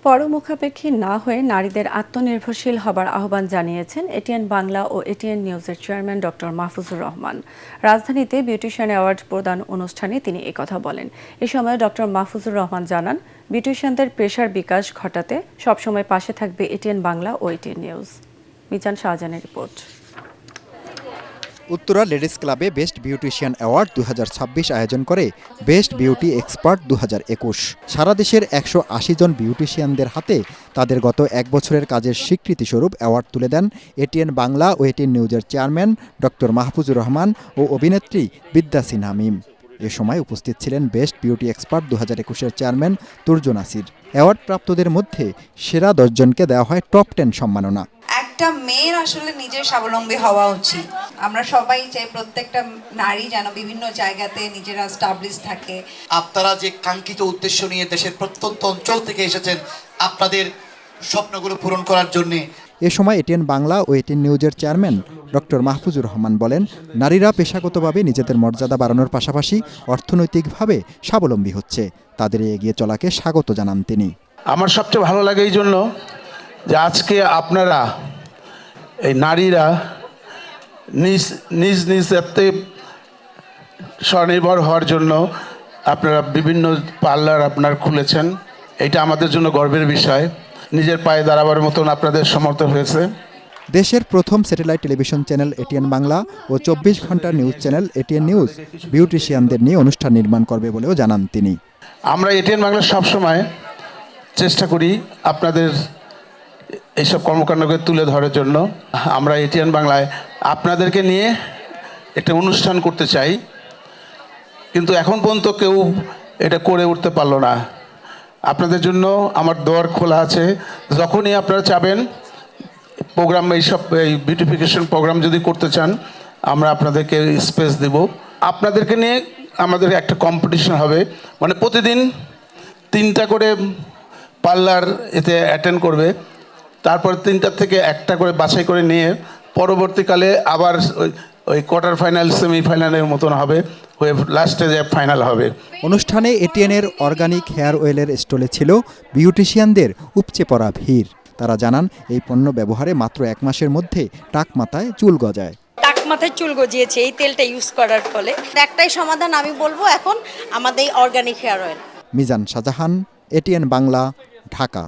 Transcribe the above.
পরমুখাপেক্ষী না হয়ে নারীদের আত্মনির্ভরশীল হবার আহ্বান জানিয়েছেন এটিএন বাংলা ও এটিএন নিউজের চেয়ারম্যান ডক্টর মাহফুজুর রহমান। রাজধানীতে বিউটিশিয়ান অ্যাওয়ার্ড প্রদান অনুষ্ঠানে তিনি একথা বলেন। এ সময় ডক্টর মাহফুজুর রহমান জানান, বিউটিশিয়ানদের পেশার বিকাশ ঘটাতে সবসময় পাশে থাকবে এটিএন বাংলা ও এটিএন নিউজ। মিজান শাহজাহানের রিপোর্ট। উত্তরা লেডিস ক্লাবে বেস্ট বিউটিশিয়ান অ্যাওয়ার্ড 2026 আয়োজন করে বেস্ট বিউটি এক্সপার্ট 2021। সারা দেশের 180 জন বিউটিশিয়ানদের হাতে তাদের গত এক বছরের কাজের স্বীকৃতিস্বরূপ অ্যাওয়ার্ড তুলে দেন এটিএন বাংলা ও এটিএন নিউজের চেয়ারম্যান ডক্টর মাহফুজুর রহমান ও অভিনেত্রী বিদ্যা সিনহা মিম। এ সময় উপস্থিত ছিলেন বেস্ট বিউটি এক্সপার্ট 2021-এর চেয়ারম্যান তুর্য নাসির। অ্যাওয়ার্ড প্রাপ্তদের মধ্যে সেরা 10 জনকে দেওয়া হয় টপ 10 সম্মাননা। একটা মেয়ের আসলে নিজের স্বাবলম্বী হওয়া উচিত। আমরা সবাই চাই প্রত্যেকটা নারী যেন বিভিন্ন জায়গাতে নিজেরা স্টাবলিশ থাকে। আপনারা যে কাঙ্ক্ষিত উদ্দেশ্য নিয়ে দেশের প্রত্যন্ত অঞ্চল থেকে এসেছেন আপনাদের স্বপ্নগুলো পূরণ করার জন্যে। এ সময় এটিএন বাংলা ও এটিএন নিউজের চেয়ারম্যান ডক্টর মাহফুজুর রহমান বলেন, নারীরা পেশাগতভাবে নিজেদের মর্যাদা বাড়ানোর পাশাপাশি অর্থনৈতিকভাবে স্বাবলম্বী হচ্ছে। তাদের এগিয়ে চলাকে স্বাগত জানান তিনি। আমার সবচেয়ে ভালো লাগে এই জন্য যে আজকে আপনারা এই নারীরা নিজ নিজ স্বনির্ভর হওয়ার জন্য আপনারা বিভিন্ন পার্লার আপনার খুলেছেন। এটা আমাদের জন্য গর্বের বিষয়। নিজের পায়ে দাঁড়াবার মতন আপনাদের সমর্থ হয়েছে। দেশের প্রথম satellite television channel ATN Bangla ও 24 ঘন্টার নিউজ চ্যানেল এটিএন নিউজ বিউটিশিয়ানদের নিয়ে অনুষ্ঠান নির্মাণ করবে বলেও জানান তিনি। আমরা এটিএন বাংলা সবসময় চেষ্টা করি আপনাদের এইসব কর্মকাণ্ডকে তুলে ধরার জন্য। আমরা এটিএন বাংলায় আপনাদেরকে নিয়ে একটা অনুষ্ঠান করতে চাই, কিন্তু এখন পর্যন্ত কেউ এটা করে উঠতে পারলো না। আপনাদের জন্য আমার দোয়ার খোলা আছে। যখনই আপনারা চাবেন প্রোগ্রাম এই বিউটিফিকেশন প্রোগ্রাম যদি করতে চান, আমরা আপনাদেরকে স্পেস দেব। আপনাদেরকে নিয়ে আমাদের একটা কম্পিটিশন হবে, মানে প্রতিদিন 3টা করে পার্লার এতে অ্যাটেন্ড করবে। তারপর 3টার থেকে একটা করে বাছাই করে নিয়ে পরবর্তীকালে আবার ওই কোয়ার্টার ফাইনাল সেমিফাইনালের মতন হবে, হয়ে লাস্টে যে ফাইনাল হবে। অনুষ্ঠানে এটিএনের অর্গানিক হেয়ার অয়েলের স্টলে ছিল বিউটিশিয়ানদের উপচে পড়া ভিড়। তারা জানান, এই পণ্য ব্যবহারে মাত্র 1 মাসের মধ্যে টাক মাথায় চুল গজায়। টাক মাথায় চুল গজিয়েছে এই তেলটা ইউজ করার ফলে। একটাই সমাধান আমি বলবো এখন আমাদের organic hair oil. Mizan Shahjahan, ATN Bangla, Dhaka.